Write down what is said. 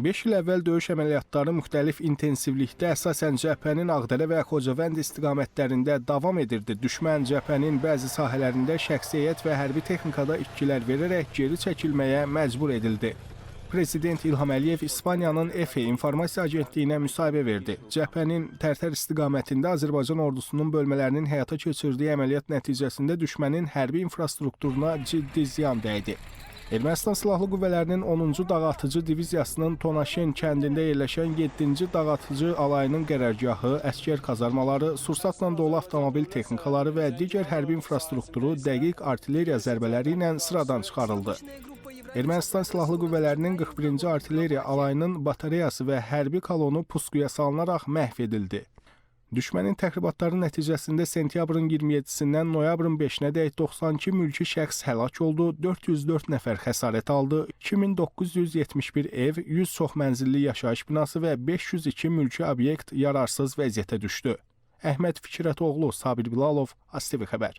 5 il əvvəl döyüş əməliyyatları müxtəlif intensivlikdə əsasən cəbhənin Ağdərə və Xocavənd istiqamətlərində davam edirdi. Düşmən cəbhənin bəzi sahələrində şəxsi heyət və hərbi texnikada itkilər verərək geri çəkilməyə məcbur edildi. Prezident İlham Əliyev İspaniyanın EFE informasiya agentliyinə müsahibə verdi. Cəbhənin Tərtər istiqamətində Azərbaycan ordusunun bölmələrinin həyata keçirdiyi əməliyyat nəticəsində düşmənin hərbi infrastrukturuna ciddi ziyan dəydi. Ermənistan Silahlı Qüvvələrinin 10-cu Dağatıcı Diviziyasının Tonaşen kəndində yerləşən 7-ci Dağatıcı alayının qərargahı, əskər kazarmaları, sursatla dolu avtomobil texnikaları və digər hərbi infrastrukturu dəqiq artilleriya zərbələri ilə sıradan çıxarıldı. Ermənistan Silahlı Qüvvələrinin 41-ci Artilleriya alayının batareyası və hərbi kolonu puskuya salınaraq məhv edildi. Düşmənin təxribatları nəticəsində sentyabrın 27-sindən noyabrın 5-nədək 92 mülki şəxs həlak oldu, 404 nəfər xəsarət aldı, 2971 ev, 100 çoxmənzilli yaşayış binası və 502 mülki obyekt yararsız vəziyyətə düşdü. Əhməd Fikrətoğlu, Sabir Bilalov, ASTV Xəbər.